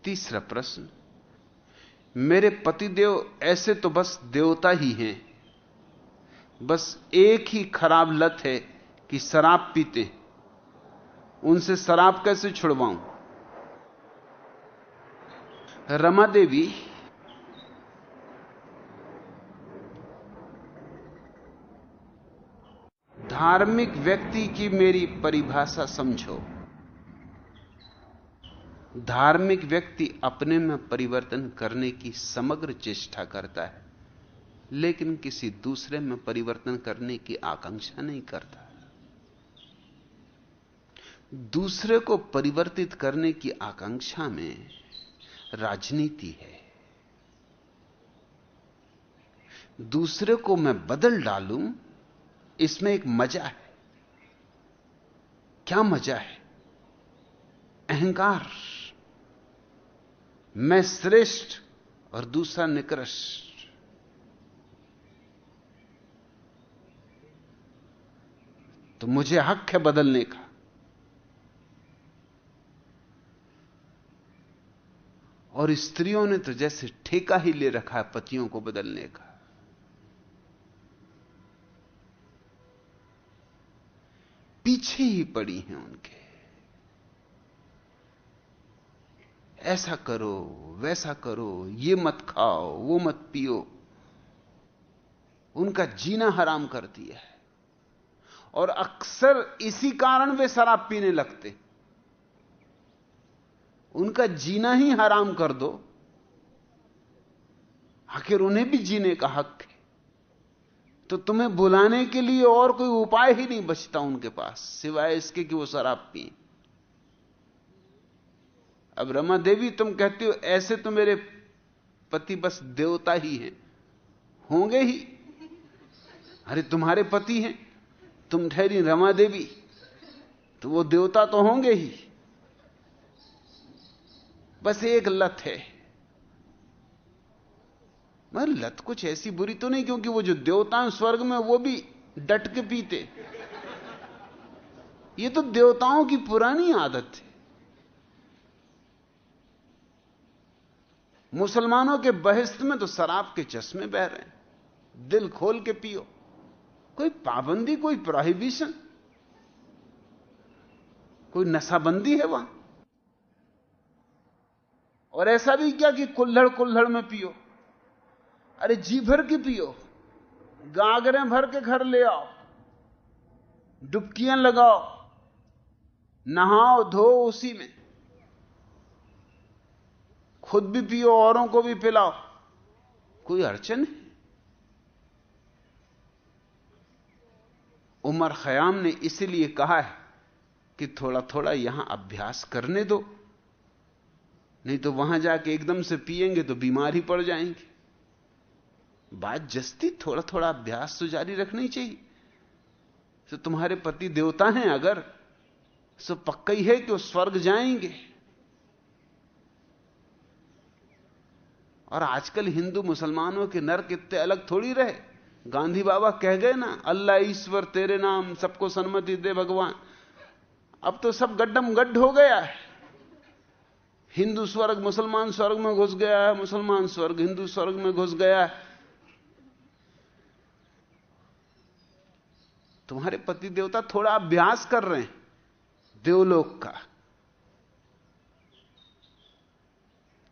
तीसरा प्रश्न, मेरे पतिदेव ऐसे तो बस देवता ही हैं, बस एक ही खराब लत है कि शराब पीते। उनसे शराब कैसे छुड़वाऊं? रमा देवी, धार्मिक व्यक्ति की मेरी परिभाषा समझो। धार्मिक व्यक्ति अपने में परिवर्तन करने की समग्र चेष्टा करता है, लेकिन किसी दूसरे में परिवर्तन करने की आकांक्षा नहीं करता। दूसरे को परिवर्तित करने की आकांक्षा में राजनीति है। दूसरे को मैं बदल डालूं, इसमें एक मजा है। क्या मजा है? अहंकार। मैं श्रेष्ठ और दूसरा निकृष्ट। तो मुझे हक है बदलने का। और स्त्रियों ने तो जैसे ठेका ही ले रखा है पतियों को बदलने का। पीछे ही पड़ी हैं उनके। ऐसा करो, वैसा करो, ये मत खाओ, वो मत पियो। उनका जीना हराम कर दिया है। और अक्सर इसी कारण वे शराब पीने लगते। उनका जीना ही हराम कर दो, आखिर उन्हें भी जीने का हक है। तो तुम्हें बुलाने के लिए और कोई उपाय ही नहीं बचता उनके पास, सिवाय इसके कि वो शराब पिए। अब रमा देवी, तुम कहती हो ऐसे तो मेरे पति बस देवता ही हैं। होंगे ही। अरे तुम्हारे पति हैं, तुम ठहरी रमा देवी, तो वो देवता तो होंगे ही। बस एक लत है। मगर लत कुछ ऐसी बुरी तो नहीं, क्योंकि वो जो देवता हैं स्वर्ग में वो भी डट के पीते। ये तो देवताओं की पुरानी आदत है। मुसलमानों के बहिश्त में तो शराब के चश्मे बह रहे हैं। दिल खोल के पियो। कोई पाबंदी, कोई प्रोहिबिशन, कोई नशाबंदी है वहां? और ऐसा भी क्या कि कुल्हड़ कुल्हड़ में पियो। अरे जी भर के पियो, गागरें भर के घर ले आओ, डुबकियां लगाओ, नहाओ धो उसी में, खुद भी पियो, औरों को भी पिलाओ। कोई अड़चन है? उमर खयाम ने इसीलिए कहा है कि थोड़ा थोड़ा यहां अभ्यास करने दो, नहीं तो वहां जाके एकदम से पिएंगे तो बीमार ही पड़ जाएंगे। बात जस्ती, थोड़ा थोड़ा अभ्यास तो जारी रखना ही चाहिए। तो तुम्हारे पति देवता हैं अगर, सो पक्का ही है कि वो स्वर्ग जाएंगे। और आजकल हिंदू मुसलमानों के नर्क इतने अलग थोड़ी रहे। गांधी बाबा कह गए ना, अल्लाह ईश्वर तेरे नाम, सबको सन्मति दे भगवान। अब तो सब गड्ढम गड्ढ हो गया है। हिंदू स्वर्ग मुसलमान स्वर्ग में घुस गया है, मुसलमान स्वर्ग हिंदू स्वर्ग में घुस गया है। तुम्हारे पति देवता थोड़ा अभ्यास कर रहे हैं देवलोक का।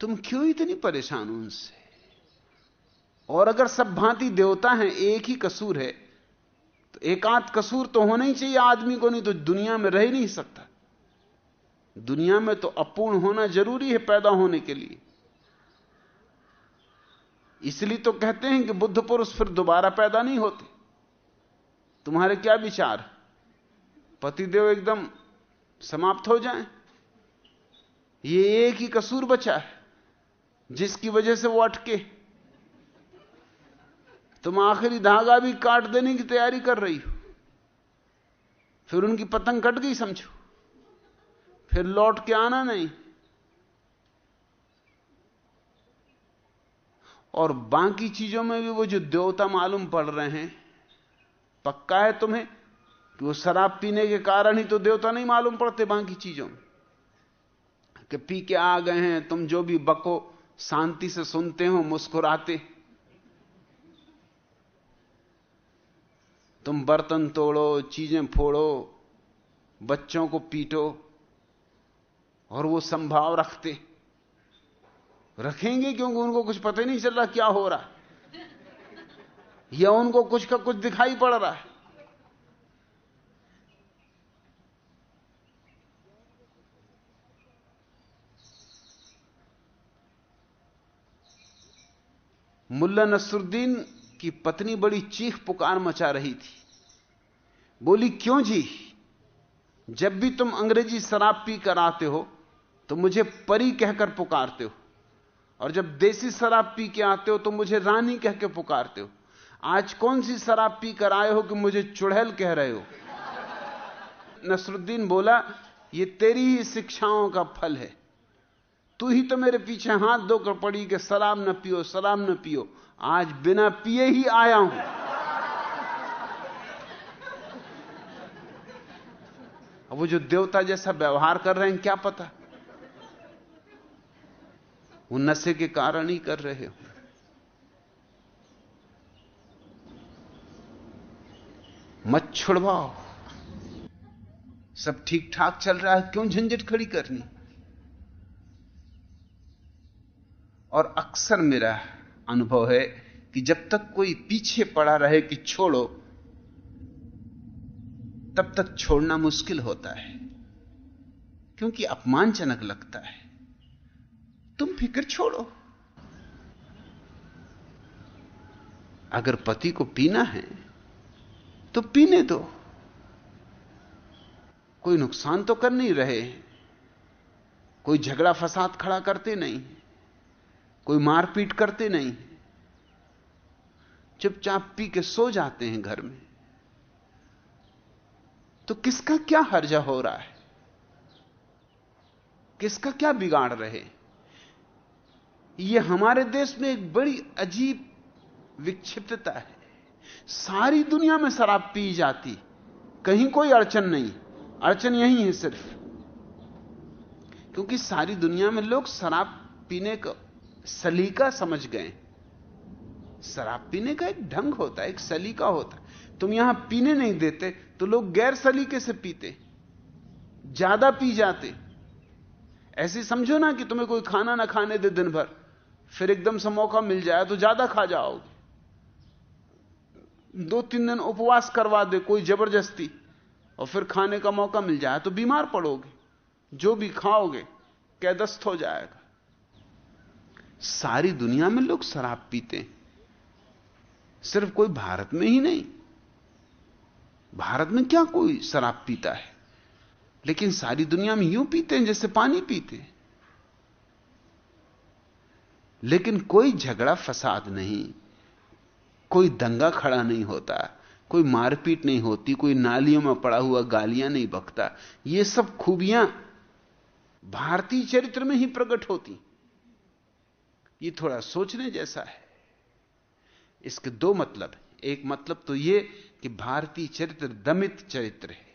तुम क्यों इतनी परेशान हो उनसे? और अगर सब भांति देवता हैं, एक ही कसूर है, तो एकांत कसूर तो होना ही चाहिए आदमी को, नहीं तो दुनिया में रह ही नहीं सकता। दुनिया में तो अपूर्ण होना जरूरी है पैदा होने के लिए। इसलिए तो कहते हैं कि बुद्ध पुरुष फिर दोबारा पैदा नहीं होते। तुम्हारे क्या विचार? पतिदेव एकदम समाप्त हो जाएं? ये एक ही कसूर बचा है जिसकी वजह से वो अटके। तुम आखिरी धागा भी काट देने की तैयारी कर रही हो, फिर उनकी पतंग कट गई समझो, फिर लौट के आना नहीं। और बाकी चीजों में भी वो जो देवता मालूम पड़ रहे हैं, पक्का है तुम्हें कि वो शराब पीने के कारण ही तो देवता नहीं मालूम पड़ते बाकी चीजों में? कि पी के आ गए हैं, तुम जो भी बको शांति से सुनते हो मुस्कुराते। तुम बर्तन तोड़ो, चीजें फोड़ो, बच्चों को पीटो, और वो संभाव रखेंगे क्योंकि उनको कुछ पता ही नहीं चल रहा क्या हो रहा है, या उनको कुछ का कुछ दिखाई पड़ रहा है। मुल्ला नसरुद्दीन की पत्नी बड़ी चीख पुकार मचा रही थी। बोली, क्यों जी, जब भी तुम अंग्रेजी शराब पी कर आते हो तो मुझे परी कहकर पुकारते हो, और जब देसी शराब पी के आते हो तो मुझे रानी कह के पुकारते हो। आज कौन सी शराब पी कर आए हो कि मुझे चुड़ैल कह रहे हो? नसरुद्दीन बोला, ये तेरी ही शिक्षाओं का फल है। तू ही तो मेरे पीछे हाथ धोकर पड़ी कि शराब न पियो, शराब न पियो। आज बिना पिए ही आया हूं। अब वो जो देवता जैसा व्यवहार कर रहे हैं, क्या पता वो नशे के कारण ही कर रहे हो। मत छुड़वाओ, सब ठीक ठाक चल रहा है, क्यों झंझट खड़ी करनी। और अक्सर मेरा अनुभव है कि जब तक कोई पीछे पड़ा रहे कि छोड़ो, तब तक छोड़ना मुश्किल होता है, क्योंकि अपमानजनक लगता है। तुम फिक्र छोड़ो। अगर पति को पीना है तो पीने दो, कोई नुकसान तो कर नहीं रहे, कोई झगड़ा फसाद खड़ा करते नहीं, कोई मारपीट करते नहीं, चुपचाप पी के सो जाते हैं घर में, तो किसका क्या हर्जा हो रहा है, किसका क्या बिगाड़ रहे। यह हमारे देश में एक बड़ी अजीब विक्षिप्तता है। सारी दुनिया में शराब पी जाती, कहीं कोई अड़चन नहीं, अड़चन यही है सिर्फ, क्योंकि सारी दुनिया में लोग शराब पीने का सलीका समझ गए। शराब पीने का एक ढंग होता है, एक सलीका होता है। तुम यहां पीने नहीं देते तो लोग गैर सलीके से पीते, ज्यादा पी जाते। ऐसे समझो ना कि तुम्हें कोई खाना ना खाने दे दिन भर, फिर एकदम से मौका मिल जाए तो ज्यादा खा जाओगे। 2-3 दिन उपवास करवा दे कोई जबरदस्ती, और फिर खाने का मौका मिल जाए तो बीमार पड़ोगे, जो भी खाओगे कैदस्त हो जाएगा। सारी दुनिया में लोग शराब पीते हैं, सिर्फ कोई भारत में ही नहीं। भारत में क्या कोई शराब पीता है, लेकिन सारी दुनिया में यूं पीते हैं जैसे पानी पीते हैं। लेकिन कोई झगड़ा फसाद नहीं, कोई दंगा खड़ा नहीं होता, कोई मारपीट नहीं होती, कोई नालियों में पड़ा हुआ गालियां नहीं बकता। ये सब खूबियां भारतीय चरित्र में ही प्रकट होती। ये थोड़ा सोचने जैसा है। इसके दो मतलब हैं। एक मतलब तो यह कि भारतीय चरित्र दमित चरित्र है,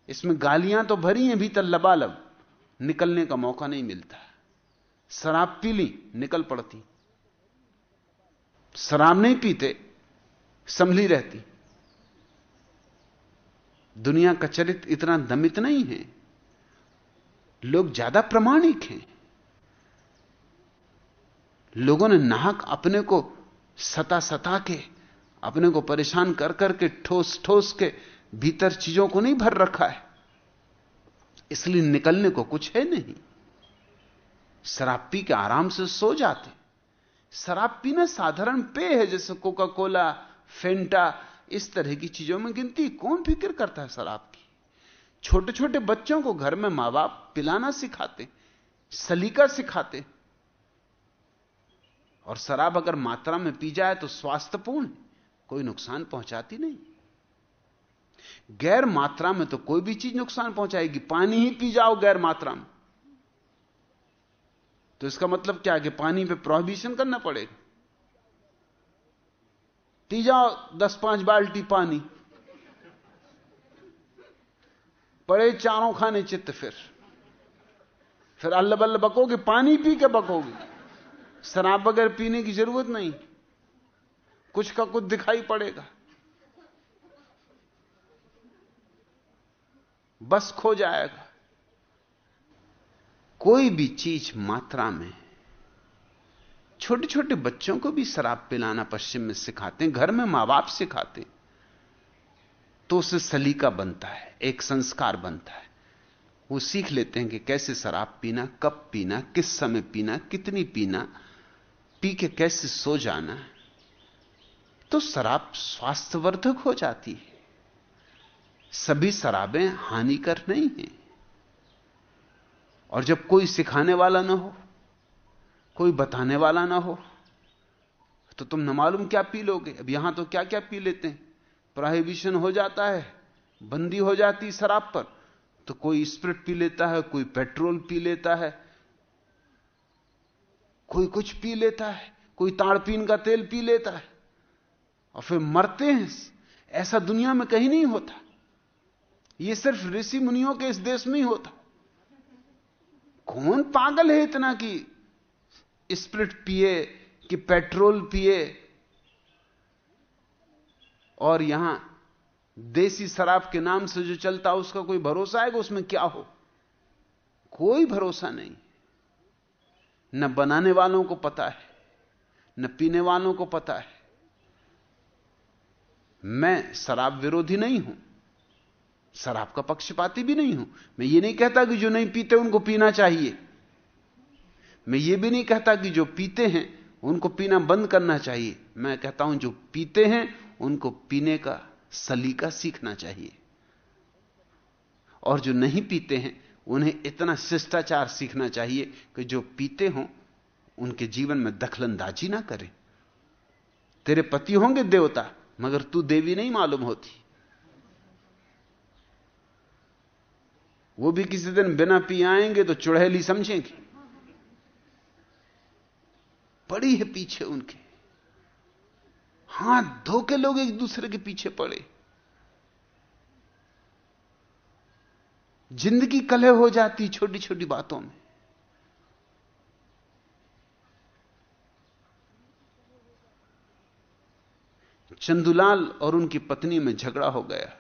इसमें गालियां तो भरी हैं भीतर लबालब, निकलने का मौका नहीं मिलता। शराब पी ली, निकल पड़ती। शराब नहीं पीते, संभली रहती। दुनिया का चरित्र इतना दमित नहीं है, लोग ज्यादा प्रामाणिक हैं। लोगों ने नाहक अपने को सता के, अपने को परेशान कर करके, ठोस ठोस के भीतर चीजों को नहीं भर रखा है, इसलिए निकलने को कुछ है नहीं। शराब पी के आराम से सो जाते। शराब पीना साधारण पेय है, जैसे कोका कोला, फेंटा, इस तरह की चीजों में गिनती। कौन फिक्र करता है शराब की। छोटे छोटे बच्चों को घर में मां बाप पिलाना सिखाते, सलीका सिखाते। और शराब अगर मात्रा में पी जाए तो स्वास्थ्यपूर्ण, कोई नुकसान पहुंचाती नहीं। गैर मात्रा में तो कोई भी चीज नुकसान पहुंचाएगी। पानी ही पी जाओ गैर मात्रा में, तो इसका मतलब क्या है कि पानी पे प्रोहिबिशन करना पड़ेगा। पी जाओ 10-5 बाल्टी पानी, पड़े चारों खाने चित्त, फिर फिर अल्लाह बल्ला बकोगे, पानी पी के बकोगे। शराब बगैर पीने की जरूरत नहीं, कुछ का कुछ दिखाई पड़ेगा, बस खो जाएगा। कोई भी चीज मात्रा में, छोटे छोटे बच्चों को भी शराब पिलाना पश्चिम में सिखाते हैं, घर में मां बाप सिखाते हैं, तो उससे सलीका बनता है, एक संस्कार बनता है। वो सीख लेते हैं कि कैसे शराब पीना, कब पीना, किस समय पीना, कितनी पीना, पी के कैसे सो जाना। तो शराब स्वास्थ्यवर्धक हो जाती है। सभी शराबें हानिकर नहीं हैं। और जब कोई सिखाने वाला ना हो, कोई बताने वाला ना हो, तो तुम न मालूम क्या पी लोगे। अब यहां तो क्या क्या पी लेते हैं, प्रोहिबिशन हो जाता है, बंदी हो जाती शराब पर, तो कोई स्प्रिट पी लेता है, कोई पेट्रोल पी लेता है, कोई कुछ पी लेता है, कोई ताड़पीन का तेल पी लेता है, और फिर मरते हैं। ऐसा दुनिया में कहीं नहीं होता, यह सिर्फ ऋषि मुनियों के इस देश में ही होता। कौन पागल है इतना कि स्प्रिट पिए कि पेट्रोल पिए, और यहां देसी शराब के नाम से जो चलता उसका कोई भरोसा है कि उसमें क्या हो? कोई भरोसा नहीं। न बनाने वालों को पता है, न पीने वालों को पता है। मैं शराब विरोधी नहीं हूं, शराब का पक्षपाती भी नहीं हूं। मैं ये नहीं कहता कि जो नहीं पीते उनको पीना चाहिए। मैं ये भी नहीं कहता कि जो पीते हैं उनको पीना बंद करना चाहिए। मैं कहता हूं जो पीते हैं उनको पीने का सलीका सीखना चाहिए, और जो नहीं पीते हैं उन्हें इतना शिष्टाचार सीखना चाहिए कि जो पीते हों उनके जीवन में दखलंदाजी ना करें। तेरे पति होंगे देवता, मगर तू देवी नहीं मालूम होती। वो भी किसी दिन बिना पी आएंगे तो चुड़ैली समझेंगे, पड़ी है पीछे उनके, हाथ धो के लोग एक दूसरे के पीछे पड़े। जिंदगी कलह हो जाती छोटी छोटी बातों में। चंदूलाल और उनकी पत्नी में झगड़ा हो गया।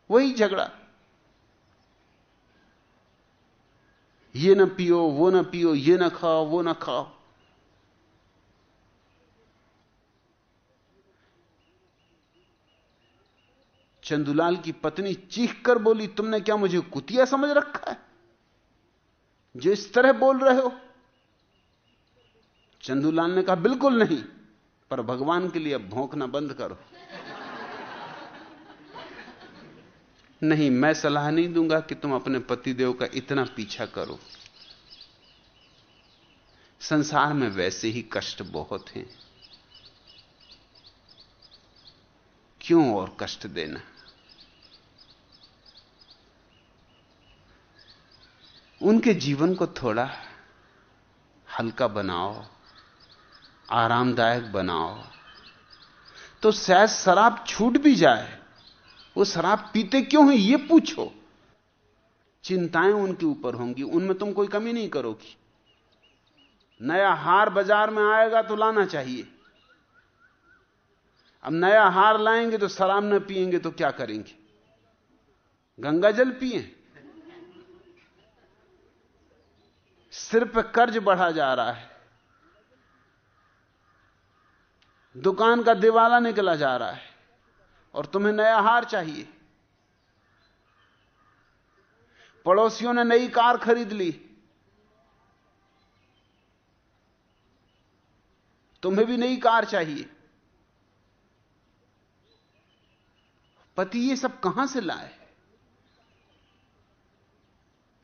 वही झगड़ा, ये ना पियो, वो ना पियो, ये ना खाओ, वो ना खाओ। चंदूलाल की पत्नी चीख कर बोली, तुमने क्या मुझे कुतिया समझ रखा है जो इस तरह बोल रहे हो? चंदूलाल ने कहा, बिल्कुल नहीं, पर भगवान के लिए अब भौंकना बंद करो। नहीं, मैं सलाह नहीं दूंगा कि तुम अपने पतिदेव का इतना पीछा करो। संसार में वैसे ही कष्ट बहुत हैं, क्यों और कष्ट देना? उनके जीवन को थोड़ा हल्का बनाओ, आरामदायक बनाओ, तो शायद शराब छूट भी जाए। वो शराब पीते क्यों हैं ये पूछो। चिंताएं उनके ऊपर होंगी, उनमें तुम कोई कमी नहीं करोगी। नया हार बाजार में आएगा तो लाना चाहिए। अब नया हार लाएंगे तो शराब न पिएंगे तो क्या करेंगे? गंगा जल पिए? सिर पे कर्ज बढ़ा जा रहा है, दुकान का दिवाला निकला जा रहा है, और तुम्हें नया हार चाहिए। पड़ोसियों ने नई कार खरीद ली, तुम्हें भी नई कार चाहिए। पति ये सब कहां से लाए?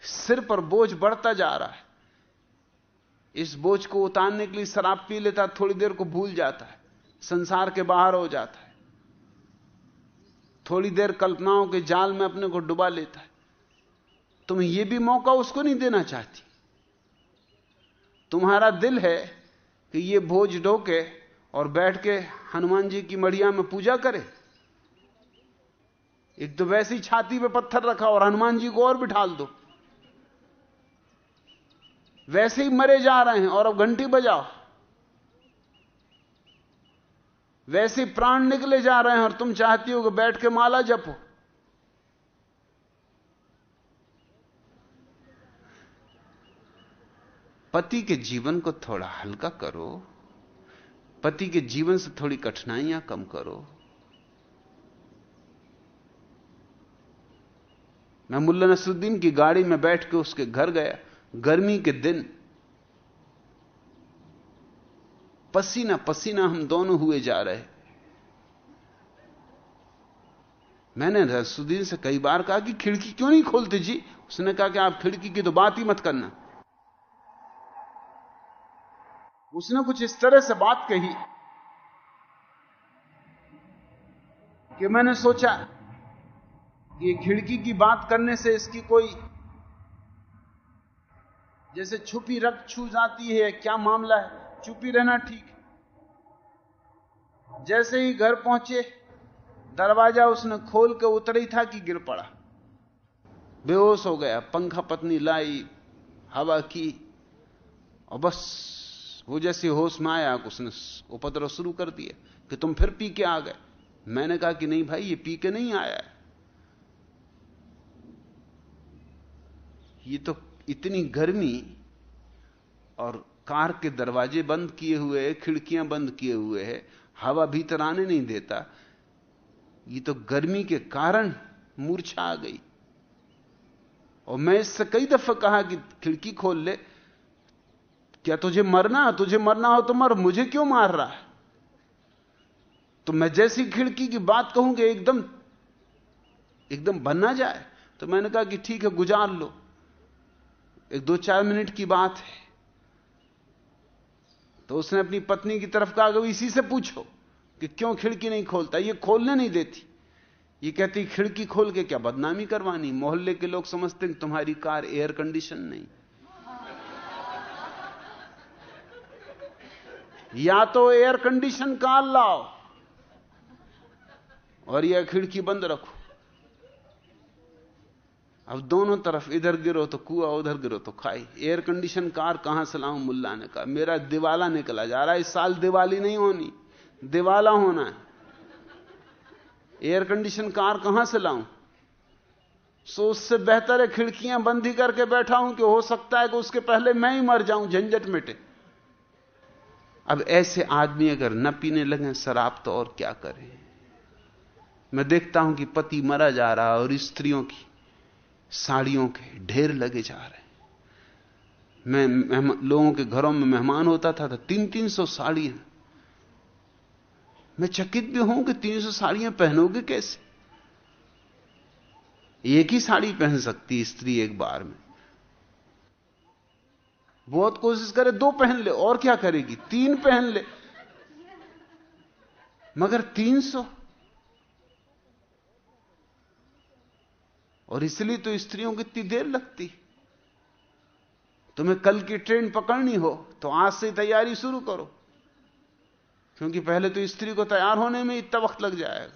सिर पर बोझ बढ़ता जा रहा है। इस बोझ को उतारने के लिए शराब पी लेता, थोड़ी देर को भूल जाता है, संसार के बाहर हो जाता है, थोड़ी देर कल्पनाओं के जाल में अपने को डुबा लेता है। तुम ये भी मौका उसको नहीं देना चाहती। तुम्हारा दिल है कि ये बोझ ढोके और बैठ के हनुमान जी की मढ़िया में पूजा करे। एक तो वैसे ही छाती पे पत्थर रखा और हनुमान जी को और बिठाल दो, वैसे ही मरे जा रहे हैं और अब घंटी बजाओ। वैसे ही प्राण निकले जा रहे हैं और तुम चाहती हो कि बैठ के माला जपो। पति के जीवन को थोड़ा हल्का करो, पति के जीवन से थोड़ी कठिनाइयां कम करो। मैं मुल्ला नसरुद्दीन की गाड़ी में बैठ के उसके घर गया, गर्मी के दिन, पसीना पसीना हम दोनों हुए जा रहे। मैंने नसरुद्दीन से कई बार कहा कि खिड़की क्यों नहीं खोलते जी? उसने कहा कि आप खिड़की की तो बात ही मत करना। उसने कुछ इस तरह से बात कही कि मैंने सोचा कि खिड़की की बात करने से इसकी कोई जैसे छुपी रग छू जाती है, क्या मामला है, चुपी रहना ठीक। जैसे ही घर पहुंचे, दरवाजा उसने खोल के उतर ही था कि गिर पड़ा, बेहोश हो गया। पंखा पत्नी लाई, हवा की, और बस वो जैसे होश में आया उसने उपद्रव शुरू कर दिया कि तुम फिर पी के आ गए। मैंने कहा कि नहीं भाई, ये पी के नहीं आया है, ये तो इतनी गर्मी और कार के दरवाजे बंद किए हुए, खिड़कियां बंद किए हुए है, हवा भीतर आने नहीं देता, ये तो गर्मी के कारण मूर्छा आ गई। और मैं इससे कई दफा कहा कि खिड़की खोल ले, क्या तुझे मरना? तुझे मरना हो तो मर, मुझे क्यों मार रहा है? तो मैं जैसी खिड़की की बात कहूंगी एकदम बन ना जाए। तो मैंने कहा कि ठीक है, गुजार लो, एक 2-4 मिनट की बात है। तो उसने अपनी पत्नी की तरफ कहा कि इसी से पूछो कि क्यों खिड़की नहीं खोलता। ये खोलने नहीं देती, ये कहती खिड़की खोल के क्या बदनामी करवानी, मोहल्ले के लोग समझते हैं तुम्हारी कार एयर कंडीशन नहीं। या तो एयर कंडीशन कार लाओ और यह खिड़की बंद रखो। अब दोनों तरफ, इधर गिरो तो कुआ, उधर गिरो तो खाई। एयर कंडीशन कार कहां से लाऊं? मुल्ला ने कहा मेरा दिवाला निकला जा रहा है, इस साल दिवाली नहीं होनी, दिवाला होना है। एयर कंडीशन कार कहां से लाऊं? सो उससे बेहतर है खिड़कियां बंद ही करके बैठा हूं कि हो सकता है कि उसके पहले मैं ही मर जाऊं, झंझट मिटे। अब ऐसे आदमी अगर न पीने लगे शराब तो और क्या करें? मैं देखता हूं कि पति मरा जा रहा है और स्त्रियों की साड़ियों के ढेर लगे जा रहे हैं। मैं लोगों के घरों में मेहमान होता था तो 300-300 साड़ियां। मैं चकित भी हूं कि 300 साड़ियां पहनोगे कैसे? एक ही साड़ी पहन सकती स्त्री एक बार में। बहुत कोशिश करे 2 पहन ले, और क्या करेगी? 3 पहन ले, मगर 300। और इसलिए तो स्त्रियों को इतनी देर लगती। तुम्हें कल की ट्रेन पकड़नी हो तो आज से तैयारी शुरू करो, क्योंकि पहले तो स्त्री को तैयार होने में इतना वक्त लग जाएगा।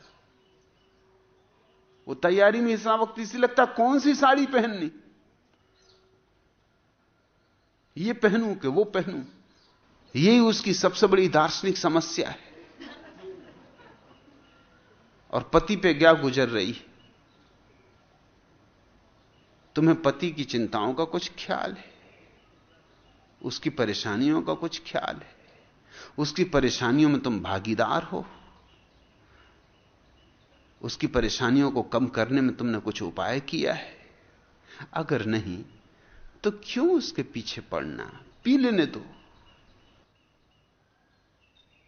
वो तैयारी में इतना वक्त इसी लगता कौन सी साड़ी पहननी, ये पहनूं कि वो पहनूं। यही उसकी सबसे बड़ी दार्शनिक समस्या है। और पति पे क्या गुजर रही? तुम्हें पति की चिंताओं का कुछ ख्याल है, उसकी परेशानियों का कुछ ख्याल है, उसकी परेशानियों में तुम भागीदार हो, उसकी परेशानियों को कम करने में तुमने कुछ उपाय किया है? अगर नहीं तो क्यों उसके पीछे पड़ना? पी लेने दो,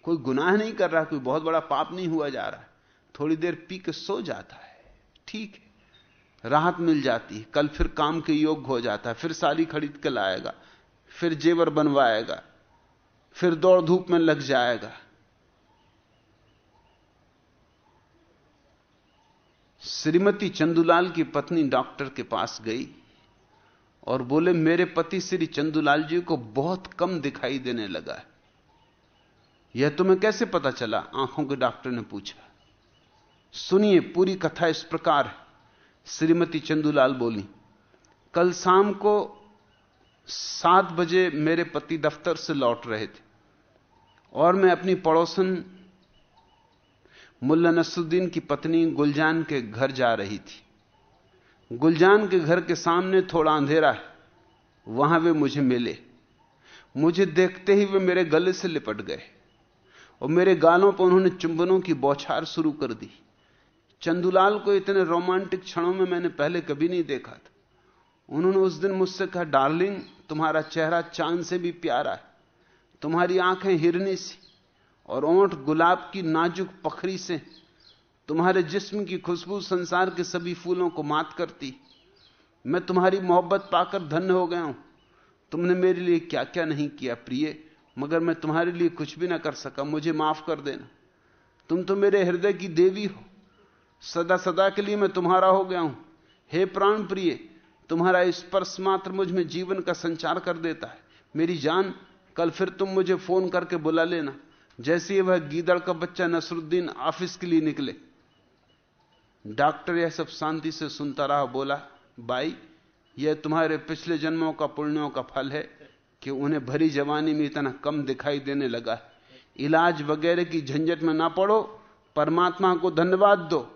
कोई गुनाह नहीं कर रहा, कोई बहुत बड़ा पाप नहीं हुआ जा रहा। थोड़ी देर पी के सो जाता है, ठीक है, राहत मिल जाती है, कल फिर काम के योग्य हो जाता है, फिर साड़ी खरीद के लाएगा, फिर जेवर बनवाएगा, फिर दौड़ धूप में लग जाएगा। श्रीमती चंदूलाल की पत्नी डॉक्टर के पास गई और बोले मेरे पति श्री चंदूलाल जी को बहुत कम दिखाई देने लगा है। यह तुम्हें कैसे पता चला? आंखों के डॉक्टर ने पूछा। सुनिए, पूरी कथा इस प्रकार है। श्रीमती चंदूलाल बोली, कल शाम को 7 बजे मेरे पति दफ्तर से लौट रहे थे और मैं अपनी पड़ोसन मुल्ला नसरुद्दीन की पत्नी गुलजान के घर जा रही थी। गुलजान के घर के सामने थोड़ा अंधेरा है, वहां वे मुझे मिले। मुझे देखते ही वे मेरे गले से लिपट गए और मेरे गालों पर उन्होंने चुंबनों की बौछार शुरू कर दी। चंदूलाल को इतने रोमांटिक क्षणों में मैंने पहले कभी नहीं देखा था। उन्होंने उस दिन मुझसे कहा, डार्लिंग, तुम्हारा चेहरा चांद से भी प्यारा है, तुम्हारी आंखें हिरनी सी और ओंठ गुलाब की नाजुक पखरी से, तुम्हारे जिस्म की खुशबू संसार के सभी फूलों को मात करती। मैं तुम्हारी मोहब्बत पाकर धन्य हो गया हूं। तुमने मेरे लिए क्या क्या नहीं किया प्रिय, मगर मैं तुम्हारे लिए कुछ भी ना कर सका, मुझे माफ कर देना। तुम तो मेरे हृदय की देवी हो, सदा सदा के लिए मैं तुम्हारा हो गया हूं। हे प्राण प्रिय, तुम्हारा स्पर्श मात्र मुझ में जीवन का संचार कर देता है। मेरी जान, कल फिर तुम मुझे फोन करके बुला लेना। जैसे ही वह गीदड़ का बच्चा नसरुद्दीन ऑफिस के लिए निकले। डॉक्टर यह सब शांति से सुनता रहा, बोला, बाई, यह तुम्हारे पिछले जन्मों का पुण्यों का फल है कि उन्हें भरी जवानी में इतना कम दिखाई देने लगा। इलाज वगैरह की झंझट में ना पड़ो, परमात्मा को धन्यवाद दो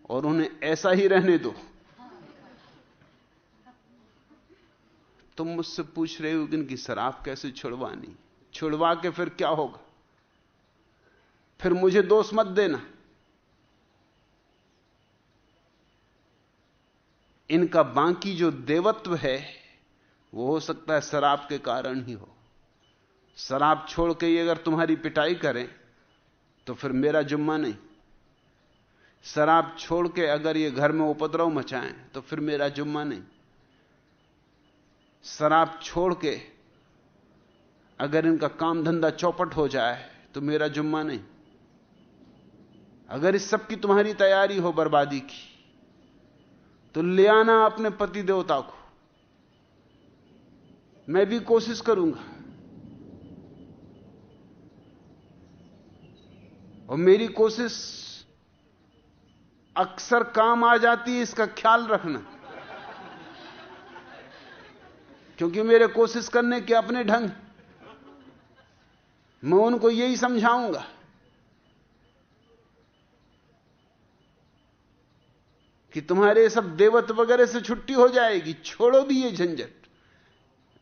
और उन्हें ऐसा ही रहने दो। तुम मुझसे पूछ रहे हो कि इनकी शराब कैसे छुड़वानी, छुड़वा के फिर क्या होगा? फिर मुझे दोष मत देना। इनका बाकी जो देवत्व है वो हो सकता है शराब के कारण ही हो। शराब छोड़ के ये अगर तुम्हारी पिटाई करें तो फिर मेरा जुम्मा नहीं। शराब छोड़ के अगर ये घर में उपद्रव मचाएं तो फिर मेरा जुम्मा नहीं। शराब छोड़ के अगर इनका काम धंधा चौपट हो जाए तो मेरा जुम्मा नहीं। अगर इस सब की तुम्हारी तैयारी हो बर्बादी की तो ले आना अपने पति देवता को, मैं भी कोशिश करूंगा। और मेरी कोशिश अक्सर काम आ जाती है, इसका ख्याल रखना, क्योंकि मेरे कोशिश करने के अपने ढंग। मैं उनको यही समझाऊंगा कि तुम्हारे सब देवत वगैरह से छुट्टी हो जाएगी, छोड़ो भी ये झंझट,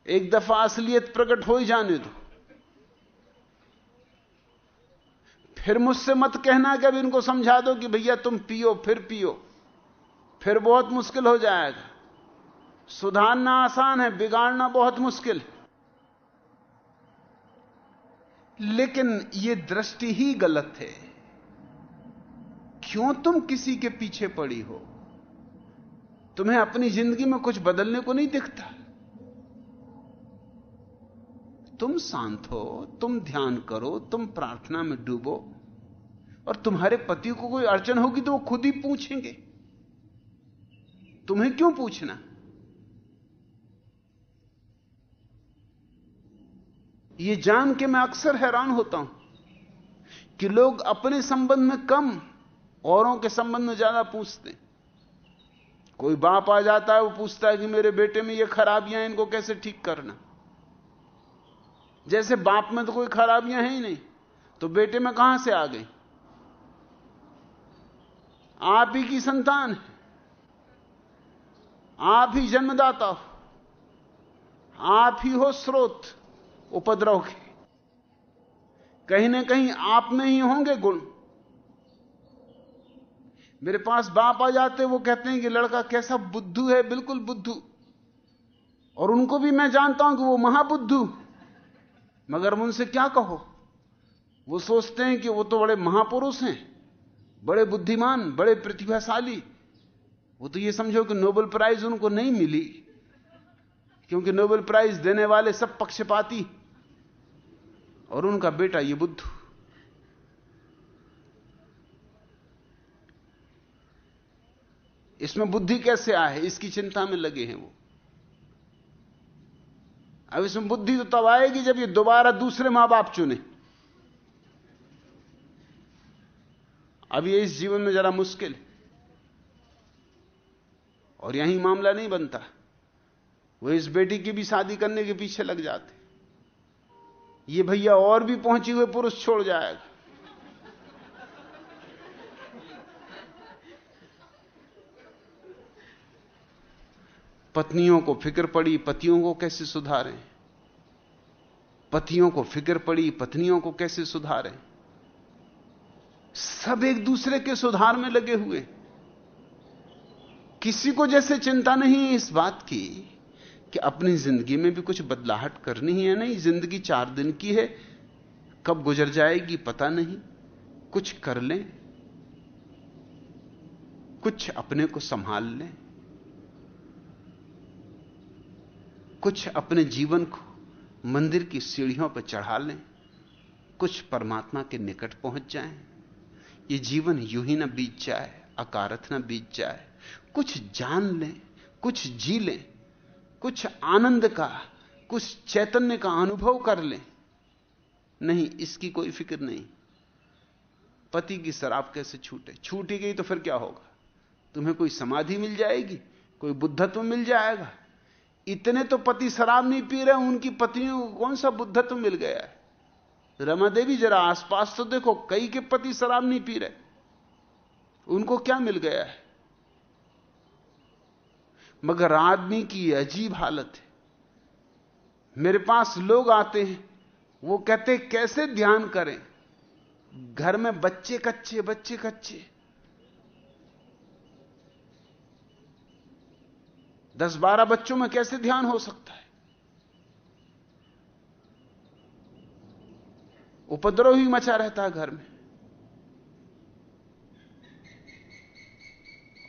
एक दफा असलियत प्रकट हो ही जाने दो। फिर मुझसे मत कहना कि अब इनको समझा दो कि भैया तुम पियो, फिर बहुत मुश्किल हो जाएगा। सुधारना आसान है, बिगाड़ना बहुत मुश्किल है। लेकिन यह दृष्टि ही गलत है। क्यों तुम किसी के पीछे पड़ी हो? तुम्हें अपनी जिंदगी में कुछ बदलने को नहीं दिखता? तुम शांत हो, तुम ध्यान करो, तुम प्रार्थना में डूबो, और तुम्हारे पति को कोई अड़चन होगी तो वो खुद ही पूछेंगे। तुम्हें क्यों पूछना? ये जान के मैं अक्सर हैरान होता हूं कि लोग अपने संबंध में कम, औरों के संबंध में ज्यादा पूछते। कोई बाप आ जाता है, वो पूछता है कि मेरे बेटे में ये खराबियां, इनको कैसे ठीक करना। जैसे बाप में तो कोई खराबियां हैं ही नहीं, तो बेटे में कहां से आ गई? आप ही की संतान है, आप ही जन्मदाता हो, आप ही हो स्रोत उपद्रव के। कहीं ना कहीं आप में ही होंगे गुण। मेरे पास बाप आ जाते, वो कहते हैं कि लड़का कैसा बुद्धू है, बिल्कुल बुद्धू। और उनको भी मैं जानता हूं कि वो महाबुद्धू, मगर उनसे क्या कहो? वो सोचते हैं कि वो तो बड़े महापुरुष हैं, बड़े बुद्धिमान, बड़े प्रतिभाशाली। वो तो ये समझो कि नोबेल प्राइज उनको नहीं मिली, क्योंकि नोबेल प्राइज देने वाले सब पक्षपाती, और उनका बेटा ये बुद्धू। इसमें बुद्धि कैसे आए, इसकी चिंता में लगे हैं वो। अब इसमें बुद्धि तो तब आएगी जब ये दोबारा दूसरे मां बाप चुने। अब ये इस जीवन में जरा मुश्किल है, और यहीं मामला नहीं बनता। वो इस बेटी की भी शादी करने के पीछे लग जाते, ये भैया और भी पहुंचे हुए पुरुष छोड़ जाएगा। पत्नियों को फिक्र पड़ी पतियों को कैसे सुधारें, पतियों को फिक्र पड़ी पत्नियों को कैसे सुधारें। सब एक दूसरे के सुधार में लगे हुए, किसी को जैसे चिंता नहीं इस बात की कि अपनी जिंदगी में भी कुछ बदलाहट करनी है। नहीं, जिंदगी 4 दिन की है, कब गुजर जाएगी पता नहीं। कुछ कर लें, कुछ अपने को संभाल लें, कुछ अपने जीवन को मंदिर की सीढ़ियों पर चढ़ा लें, कुछ परमात्मा के निकट पहुंच जाएं। ये जीवन यूं ही ना बीत जाए, अकारथ ना बीत जाए। कुछ जान लें, कुछ जी लें, कुछ आनंद का, कुछ चैतन्य का अनुभव कर लें। नहीं, इसकी कोई फिक्र नहीं। पति की शराब कैसे छूटे? छूट ही गई तो फिर क्या होगा? तुम्हें कोई समाधि मिल जाएगी, कोई बुद्धत्व मिल जाएगा। इतने तो पति शराब नहीं पी रहे, उनकी पत्नियों को कौन सा बुद्धत्व मिल गया है? रमा देवी जरा आसपास तो देखो, कई के पति शराब नहीं पी रहे, उनको क्या मिल गया है? मगर आदमी की अजीब हालत है। मेरे पास लोग आते हैं, वो कहते कैसे ध्यान करें, घर में बच्चे कच्चे, बच्चे कच्चे, 10-12 बच्चों में कैसे ध्यान हो सकता है? उपद्रव ही मचा रहता है घर में।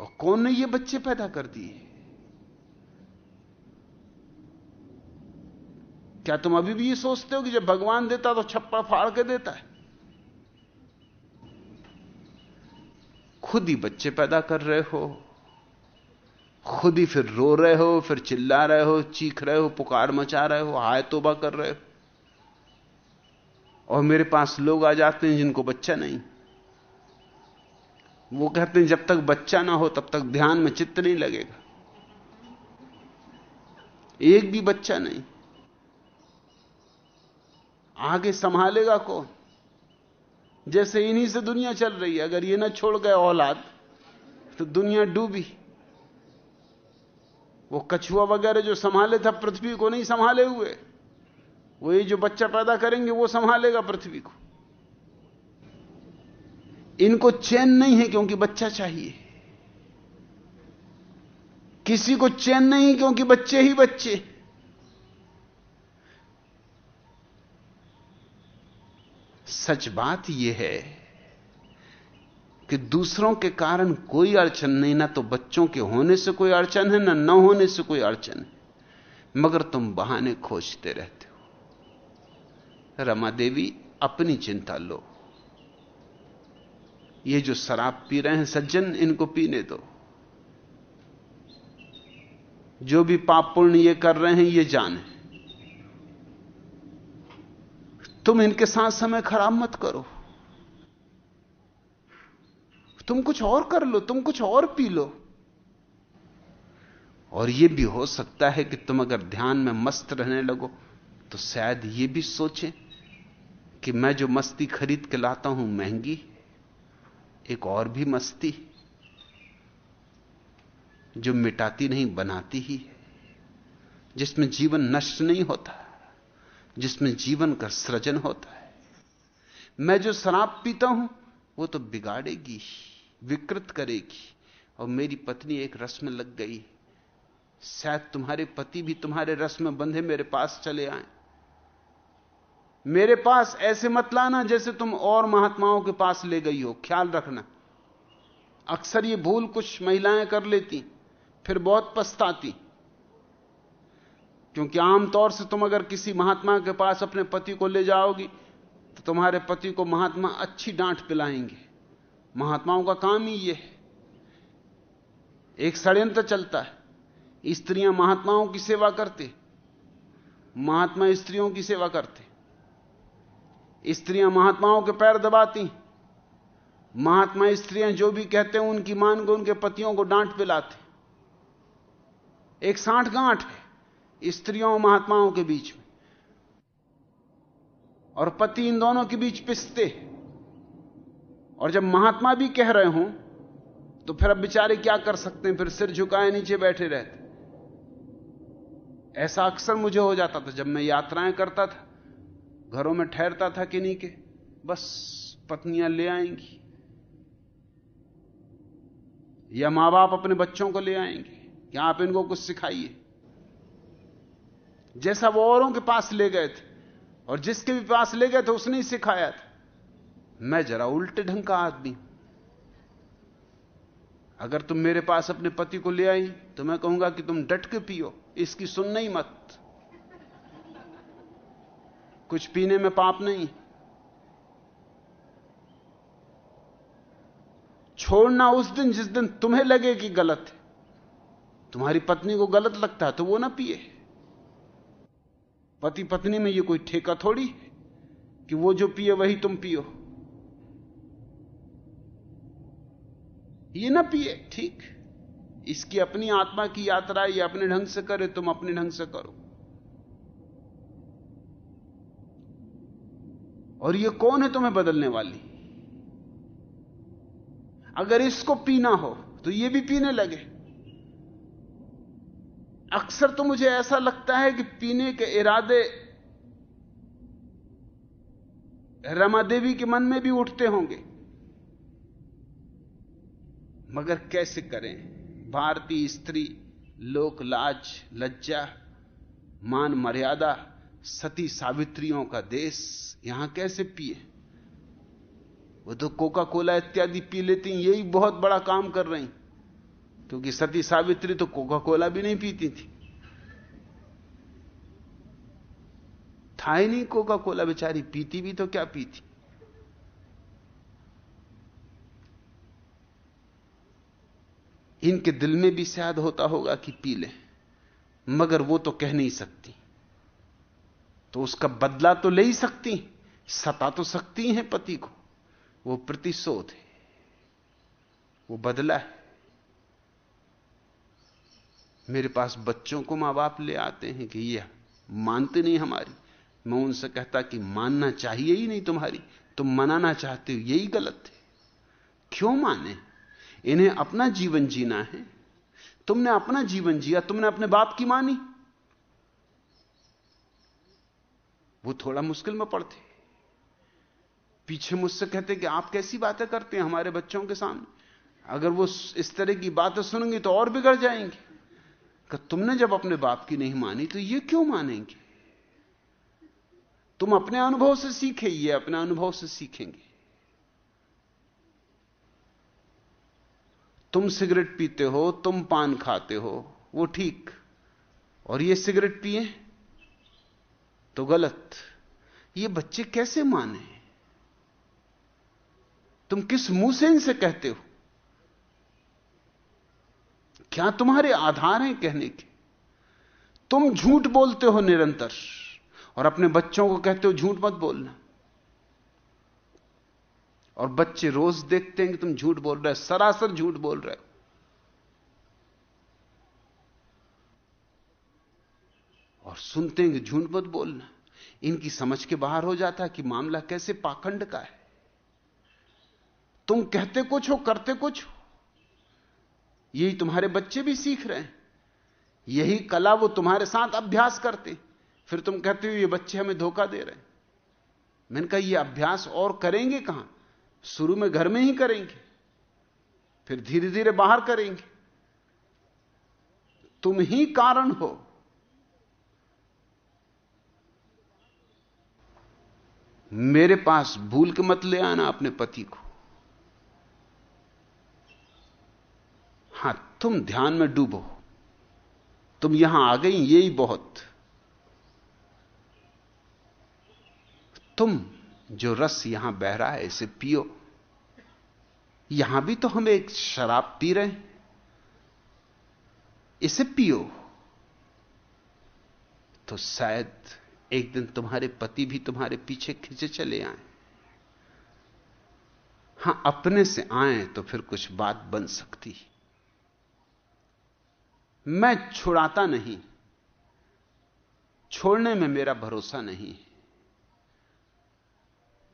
और कौन ने ये बच्चे पैदा कर दिए? क्या तुम अभी भी ये सोचते हो कि जब भगवान देता तो छप्पर फाड़ के देता है? खुद ही बच्चे पैदा कर रहे हो, खुद ही फिर रो रहे हो, फिर चिल्ला रहे हो, चीख रहे हो, पुकार मचा रहे हो, हाय तौबा कर रहे हो। और मेरे पास लोग आ जाते हैं जिनको बच्चा नहीं। वो कहते हैं जब तक बच्चा ना हो तब तक ध्यान में चित्त नहीं लगेगा। एक भी बच्चा नहीं, आगे संभालेगा कौन? जैसे इन्हीं से दुनिया चल रही है। अगर ये ना छोड़ गए औलाद तो दुनिया डूबी। वो कछुआ वगैरह जो संभाले था पृथ्वी को, नहीं संभाले हुए। वो ये जो बच्चा पैदा करेंगे वो संभालेगा पृथ्वी को। इनको चैन नहीं है क्योंकि बच्चा चाहिए। किसी को चैन नहीं क्योंकि बच्चे ही बच्चे। सच बात यह है कि दूसरों के कारण कोई अड़चन नहीं, ना तो बच्चों के होने से कोई अड़चन है, ना न होने से कोई अड़चन है, मगर तुम बहाने खोजते रहते हो। रमा देवी, अपनी चिंता लो। ये जो शराब पी रहे हैं सज्जन, इनको पीने दो। जो भी पाप पुण्य ये कर रहे हैं ये जाने। तुम इनके साथ समय खराब मत करो। तुम कुछ और कर लो, तुम कुछ और पी लो। और यह भी हो सकता है कि तुम अगर ध्यान में मस्त रहने लगो तो शायद यह भी सोचें कि मैं जो मस्ती खरीद के लाता हूं महंगी, एक और भी मस्ती जो मिटाती नहीं बनाती ही है, जिसमें जीवन नष्ट नहीं होता, जिसमें जीवन का सृजन होता है। मैं जो शराब पीता हूं वो तो बिगाड़ेगी, विकृत करेगी। और मेरी पत्नी एक रस में लग गई, शायद तुम्हारे पति भी तुम्हारे रस में बंधे मेरे पास चले आए। मेरे पास ऐसे मत लाना जैसे तुम और महात्माओं के पास ले गई हो। ख्याल रखना, अक्सर ये भूल कुछ महिलाएं कर लेती, फिर बहुत पछताती। क्योंकि आमतौर से तुम अगर किसी महात्मा के पास अपने पति को ले जाओगी तो तुम्हारे पति को महात्मा अच्छी डांट पिलाएंगे। महात्माओं का काम ही यह है। एक षड्यंत्र चलता है, स्त्रियां महात्माओं की सेवा करते, महात्मा स्त्रियों की सेवा करते। स्त्रियां महात्माओं के पैर दबाती महात्मा स्त्रियां जो भी कहते हैं उनकी मान को उनके पतियों को डांट पिलाते। एक साठ गांठ है स्त्रियों और महात्माओं के बीच में, और पति इन दोनों के बीच पिसते। और जब महात्मा भी कह रहे हों तो फिर अब बेचारे क्या कर सकते हैं, फिर सिर झुकाए नीचे बैठे रहते। ऐसा अक्सर मुझे हो जाता था जब मैं यात्राएं करता था, घरों में ठहरता था कि नहीं के बस पत्नियां ले आएंगी या मां बाप अपने बच्चों को ले आएंगे कि आप इनको कुछ सिखाइए, जैसा वो औरों के पास ले गए थे, और जिसके भी पास ले गए थे उसने ही सिखाया था। मैं जरा उल्टे ढंग का आदमी। अगर तुम मेरे पास अपने पति को ले आई तो मैं कहूंगा कि तुम डट के पियो, इसकी सुनना ही मत, कुछ पीने में पाप नहीं। छोड़ना उस दिन जिस दिन तुम्हें लगे कि गलत है। तुम्हारी पत्नी को गलत लगता है तो वो ना पिए। पति पत्नी में ये कोई ठेका थोड़ी है कि वो जो पिए वही तुम पियो। ये ना पिए, ठीक, इसकी अपनी आत्मा की यात्रा, ये अपने ढंग से करे, तुम अपने ढंग से करो। और ये कौन है तुम्हें बदलने वाली? अगर इसको पीना हो तो ये भी पीने लगे। अक्सर तो मुझे ऐसा लगता है कि पीने के इरादे रमा देवी के मन में भी उठते होंगे, मगर कैसे करें? भारतीय स्त्री, लोक लाज, लज्जा, मान मर्यादा, सती सावित्रियों का देश, यहां कैसे पिए? वो तो कोका कोला इत्यादि पी लेती, यही बहुत बड़ा काम कर रही, क्योंकि सती सावित्री तो कोका कोला भी नहीं पीती थी। था ही नहीं कोका कोला, बेचारी पीती भी तो क्या पीती। इनके दिल में भी शायद होता होगा कि पी ले, मगर वो तो कह नहीं सकती, तो उसका बदला तो ले ही सकती, सता तो सकती हैं पति को। वो प्रतिशोध है, वो बदला है। मेरे पास बच्चों को मां बाप ले आते हैं कि ये मानते नहीं हमारी। मैं उनसे कहता कि मानना चाहिए ही नहीं तुम्हारी, तुम मनाना चाहते हो, यही गलत है। क्यों माने? इन्हें अपना जीवन जीना है। तुमने अपना जीवन जिया, तुमने अपने बाप की मानी, वो थोड़ा मुश्किल में पड़ते। पीछे मुझसे कहते कि आप कैसी बातें करते हैं हमारे बच्चों के सामने। अगर वो इस तरह की बातें सुनेंगे तो और बिगड़ जाएंगे। कि तुमने जब अपने बाप की नहीं मानी तो ये क्यों मानेंगे? तुम अपने अनुभव से सीखे, ये अपने अनुभव से सीखेंगे। तुम सिगरेट पीते हो, तुम पान खाते हो, वो ठीक, और ये सिगरेट पिए तो गलत। ये बच्चे कैसे माने? तुम किस मुंह से इनसे कहते हो? क्या तुम्हारे आधार हैं कहने के? तुम झूठ बोलते हो निरंतर और अपने बच्चों को कहते हो झूठ मत बोलना, और बच्चे रोज देखते हैं कि तुम झूठ बोल रहे हो, सरासर झूठ बोल रहे हो। और सुनते हैं कि झूठ मत बोलना। इनकी समझ के बाहर हो जाता है कि मामला कैसे पाखंड का है। तुम कहते कुछ हो, करते कुछ हो। यही तुम्हारे बच्चे भी सीख रहे हैं, यही कला वो तुम्हारे साथ अभ्यास करते, फिर तुम कहते हो ये बच्चे हमें धोखा दे रहे हैं। मैंने कहा ये अभ्यास और करेंगे कहां? शुरू में घर में ही करेंगे, फिर धीरे धीरे बाहर करेंगे। तुम ही कारण हो। मेरे पास भूल के मत ले आना अपने पति को। हां, तुम ध्यान में डूबो, तुम यहां आ गई, यही बहुत। तुम जो रस यहां बह रहा है इसे पियो। यहां भी तो हम एक शराब पी रहे हैं, इसे पियो तो शायद एक दिन तुम्हारे पति भी तुम्हारे पीछे खींचे चले आए। हां, अपने से आए तो फिर कुछ बात बन सकती। मैं छुड़ाता नहीं, छोड़ने में मेरा भरोसा नहीं है।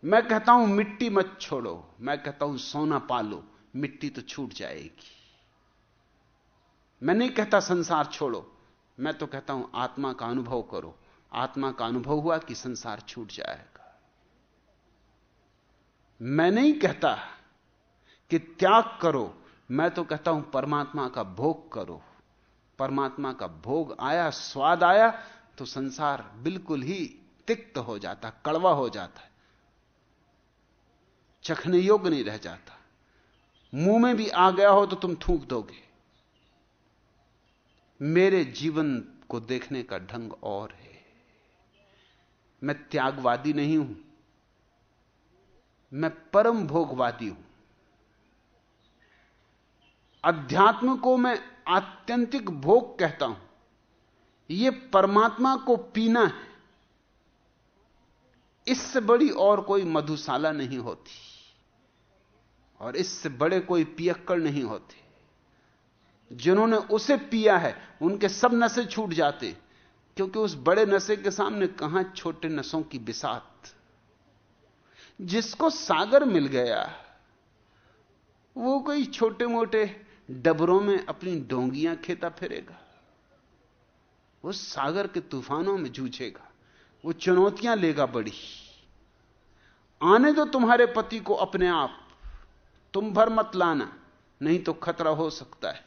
मैं कहता हूं मिट्टी मत छोड़ो, मैं कहता हूं सोना पालो, मिट्टी तो छूट जाएगी। मैं नहीं कहता संसार छोड़ो, मैं तो कहता हूं आत्मा का अनुभव करो। आत्मा का अनुभव हुआ कि संसार छूट जाएगा। मैं नहीं कहता कि त्याग करो, मैं तो कहता हूं परमात्मा का भोग करो। परमात्मा का भोग आया, स्वाद आया, तो संसार बिल्कुल ही तिक्त हो जाता, कड़वा हो जाता है, चखने योग्य नहीं रह जाता। मुंह में भी आ गया हो तो तुम थूक दोगे। मेरे जीवन को देखने का ढंग और है। मैं त्यागवादी नहीं हूं, मैं परम भोगवादी हूं। अध्यात्म को मैं आत्यंतिक भोग कहता हूं। यह परमात्मा को पीना है। इससे बड़ी और कोई मधुशाला नहीं होती, और इससे बड़े कोई पियक्कड़ नहीं होते। जिन्होंने उसे पिया है उनके सब नशे छूट जाते, क्योंकि उस बड़े नशे के सामने कहां छोटे नशों की बिसात। जिसको सागर मिल गया वो कोई छोटे मोटे डबरों में अपनी डोंगियां खेता फिरेगा, वो सागर के तूफानों में जूझेगा, वो चुनौतियां लेगा बड़ी। आने दो तुम्हारे पति को अपने आप, तुम भर मत लाना, नहीं तो खतरा हो सकता है।